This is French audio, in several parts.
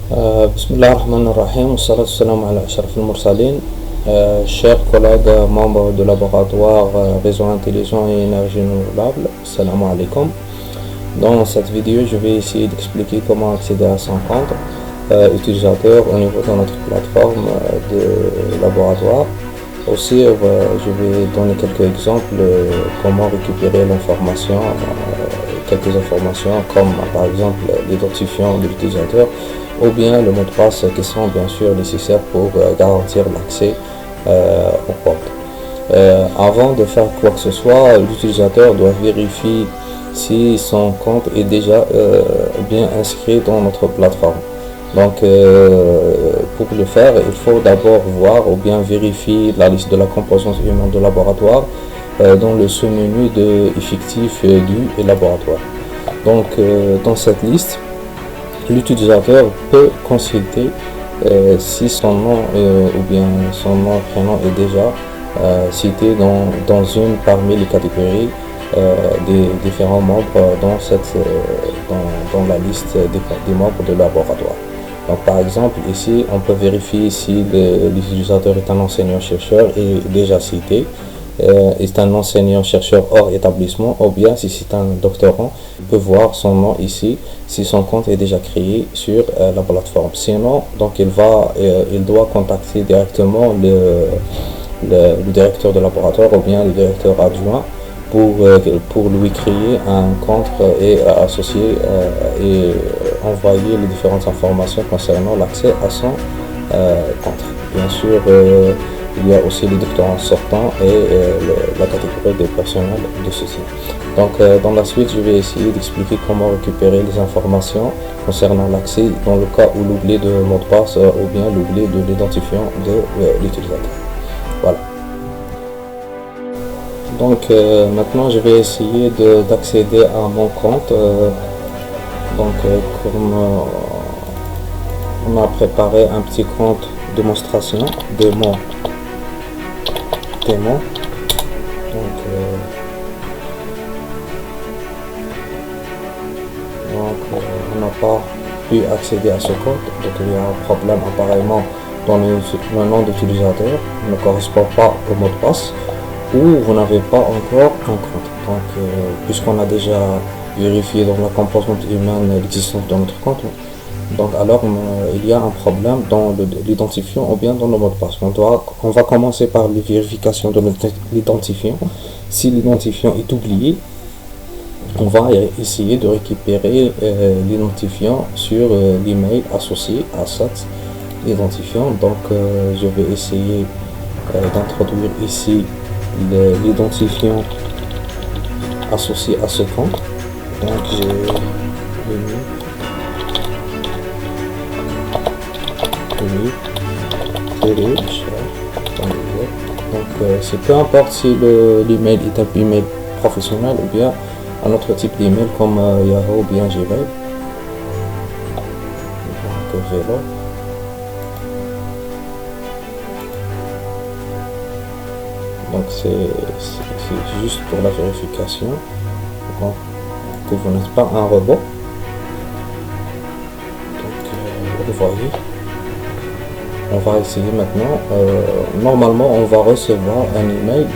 بسم الله الرحمن الرحيم والصلاة والسلام على أشرف المرسلين. Chers collègues membres de laboratoire réseau intelligent et énergie renouvelable, salam alaikum. Dans cette vidéo, je vais essayer d'expliquer comment accéder à son compte utilisateur au niveau de notre plateforme de laboratoire. Aussi, je vais donner quelques exemples comment récupérer l'information, quelques informations comme par exemple l'identifiant de l'utilisateur ou bien le mot de passe qui sont bien sûr nécessaires pour garantir l'accès au compte. Avant de faire quoi que ce soit, l'utilisateur doit vérifier si son compte est déjà bien inscrit dans notre plateforme. Donc pour le faire, il faut d'abord voir ou bien vérifier la liste de la composante humaine de laboratoire dans le sous-menu de effectif du laboratoire. Donc dans cette liste, l'utilisateur peut consulter si son nom ou bien son nom prénom est déjà cité dans une parmi les catégories des différents membres dans la liste des membres de laboratoire. Donc par exemple ici on peut vérifier si l'utilisateur est un enseignant-chercheur et déjà cité, est un enseignant-chercheur hors établissement, ou bien si c'est un doctorant, il peut voir son nom ici si son compte est déjà créé sur la plateforme. Sinon, donc il doit contacter directement le directeur de laboratoire ou bien le directeur adjoint pour lui créer un compte et associer et envoyer les différentes informations concernant l'accès à son compte. Bien sûr, il y a aussi les doctorants sortants et la catégorie des personnels de ceci. Donc dans la suite, je vais essayer d'expliquer comment récupérer les informations concernant l'accès dans le cas où l'oubli de mot de passe ou bien l'oubli de l'identifiant de l'utilisateur. Voilà. Donc maintenant, je vais essayer d'accéder à mon compte. Comme on a préparé un petit compte démonstration, démo. On n'a pas pu accéder à ce compte, donc il y a un problème apparemment dans le nom d'utilisateur ne correspond pas au mot de passe ou vous n'avez pas encore un compte. Donc puisqu'on a déjà vérifié dans la composante humaine l'existence de notre compte, donc alors il y a un problème dans l'identifiant ou bien dans le mot de passe. On va commencer par la vérification de l'identifiant. Si l'identifiant est oublié, on va essayer de récupérer l'identifiant sur l'email associé à cet identifiant. Donc je vais essayer d'introduire ici l'identifiant associé à ce compte. Donc j'ai mis donc c'est peu importe si l'email est un email professionnel ou bien un autre type d'email comme Yahoo ou bien Gmail. Donc vélo. Donc c'est juste pour la vérification. Donc vous n'êtes pas un robot. Donc vous voyez. On va essayer maintenant. Normalement, on va recevoir un email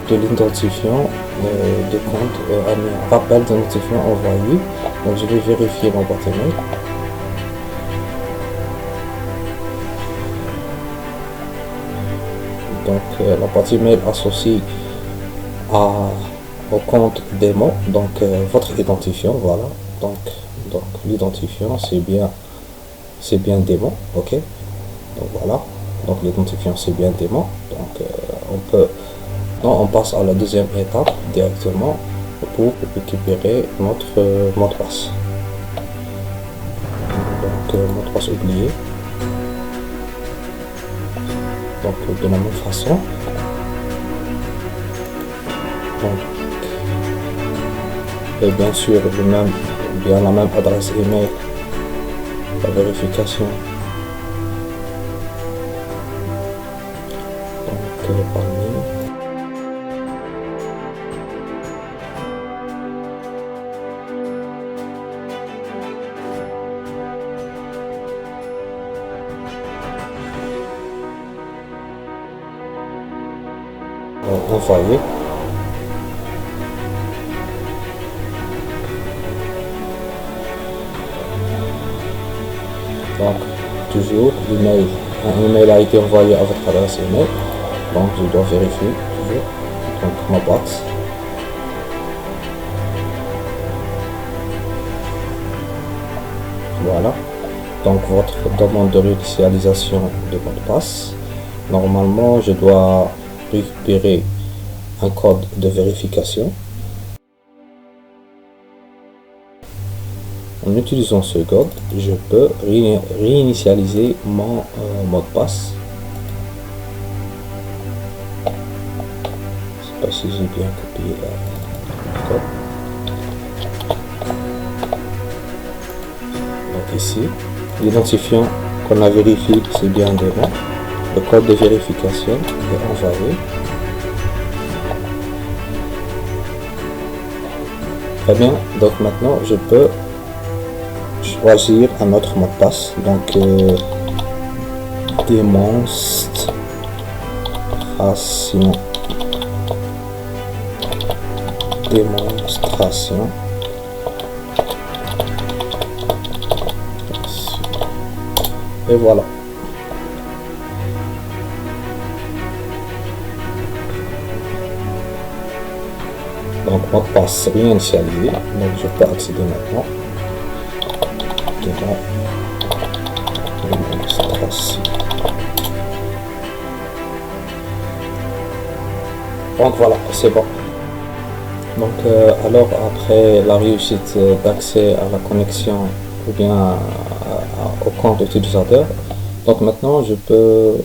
de l'identifiant de compte, un rappel d'identifiant envoyé. Donc, je vais vérifier mon boîte email. Donc, la boîte email associée au compte démo. Donc, votre identifiant, voilà. Donc l'identifiant, c'est bien démon, ok. Donc voilà, donc l'identifiant c'est bien démon. Donc on passe à la deuxième étape directement pour récupérer notre mot de passe. Donc mot de passe oublié. Donc de la même façon. Donc, et bien sûr bien la même adresse email. La vérification. Donc envoyer. Donc toujours un email a été envoyé à votre adresse email, donc je dois vérifier toujours donc ma boîte. Voilà, donc votre demande de réinitialisation de mot de passe. Normalement je dois récupérer un code de vérification. En utilisant ce code, je peux réinitialiser mon mot de passe. Je ne sais pas si j'ai bien copié le code. Donc ici, l'identifiant qu'on a vérifié, c'est bien devant. Le code de vérification est envoyé. Très bien, donc maintenant je peux choisir un autre mot de passe, donc démonstration et voilà. Donc mot de passe réinitialisé, donc je peux accéder maintenant. Donc voilà, c'est bon. Donc alors après la réussite d'accès à la connexion ou bien au compte utilisateur, donc maintenant je peux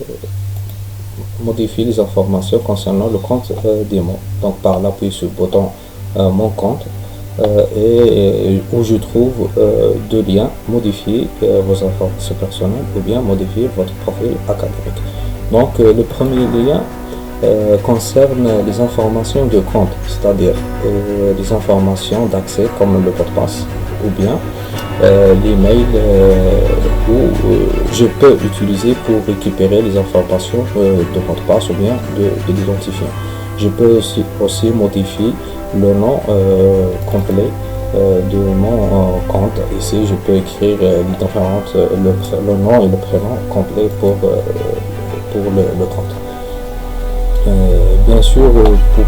modifier les informations concernant le compte démo. Donc par l'appui sur le bouton mon compte et où je trouve deux liens: modifier vos informations personnelles ou bien modifier votre profil académique. Donc le premier lien concerne les informations de compte, c'est-à-dire les informations d'accès comme le mot de passe ou bien l'email où je peux utiliser pour récupérer les informations de mot de passe ou bien de l'identifiant. Je peux aussi modifier le nom complet de mon compte. Ici je peux écrire le nom et le prénom complet pour le compte. Bien sûr, pour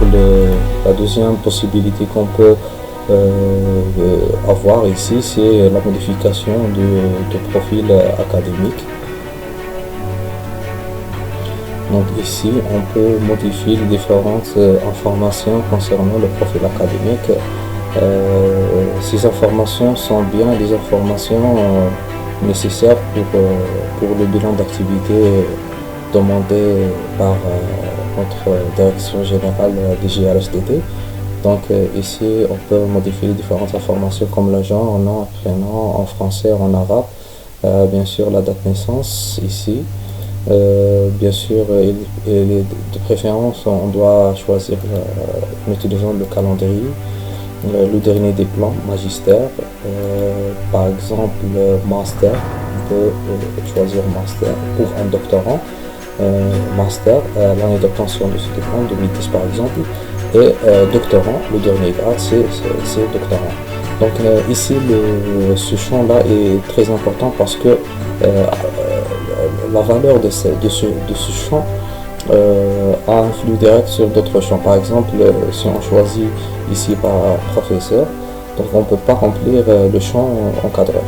la deuxième possibilité qu'on peut avoir ici, c'est la modification de profil académique. Donc ici on peut modifier les différentes informations concernant le profil académique. Ces informations sont bien des informations nécessaires pour le bilan d'activité demandé par notre direction générale des JRHDT. Donc ici on peut modifier les différentes informations comme le genre, nom, prénom, en français, en arabe, bien sûr la date de naissance ici. Bien sûr, de préférence on doit choisir en utilisant le calendrier, le dernier diplôme, magistère, par exemple master, on peut choisir master, ou un doctorant, master, l'année d'obtention de ce diplôme, 2010 par exemple, et doctorant, le dernier grade c'est doctorant. Donc ici ce champ là est très important parce que la valeur de ce champ a un flux direct sur d'autres champs. Par exemple, si on choisit ici par professeur, donc on ne peut pas remplir le champ encadreur.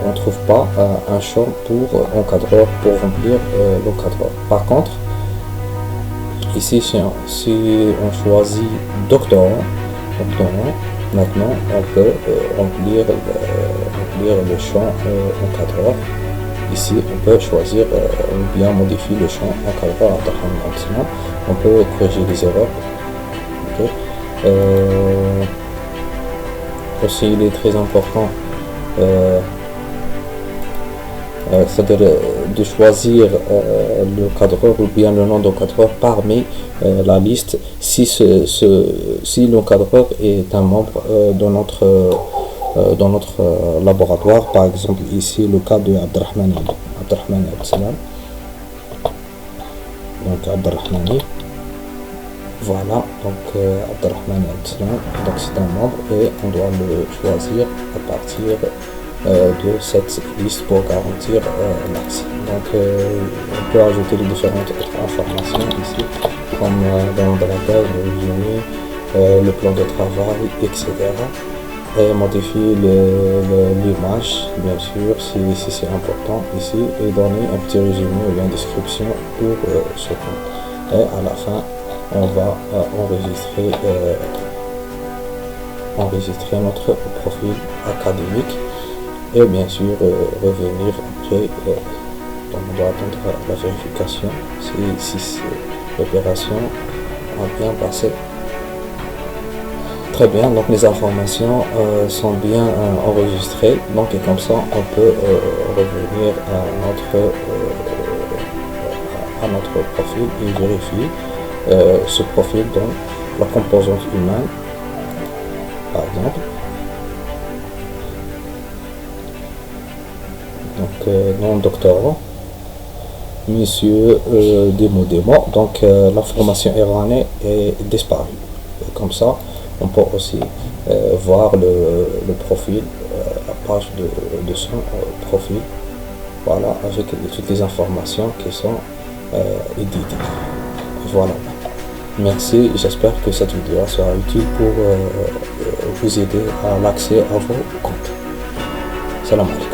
On ne trouve pas un champ pour encadreur pour remplir l'encadreur. Par contre, ici si on choisit doctorant, maintenant on peut remplir le champ encadreur. Ici on peut choisir ou bien modifier le champ encadreur à maximum. On peut corriger les erreurs. Okay. Aussi il est très important c'est-à-dire de choisir le cadreur ou bien le nom d'encadreur parmi la liste si l'encadreur est un membre dans notre laboratoire. Par exemple ici le cas de Abdelrahmani Abdelsalam. Donc Abdelrahmani, Voilà, donc Abdelrahman Abdeslam, donc c'est un membre et on doit le choisir à partir de cette liste pour garantir l'accès. Donc on peut ajouter les différentes autres informations ici, comme dans la base, le résumé, le plan de travail, etc. Et modifier l'image, bien sûr, si c'est important ici, et donner un petit résumé ou une description pour ce compte. Et à la fin, on va enregistrer notre profil académique et bien sûr revenir après. Donc on doit attendre la vérification si l'opération a bien passé. Très bien, donc les informations sont bien enregistrées, donc et comme ça on peut revenir à notre profil et vérifier ce profil dans la composante humaine, par exemple. Donc nom doctorant, monsieur Demo, donc l'information erronée est disparue. Et comme ça, on peut aussi voir le profil, la page de son profil, voilà, avec toutes les informations qui sont éditées. Voilà. Merci, j'espère que cette vidéo sera utile pour vous aider à l'accès à vos comptes. Salam alaikum.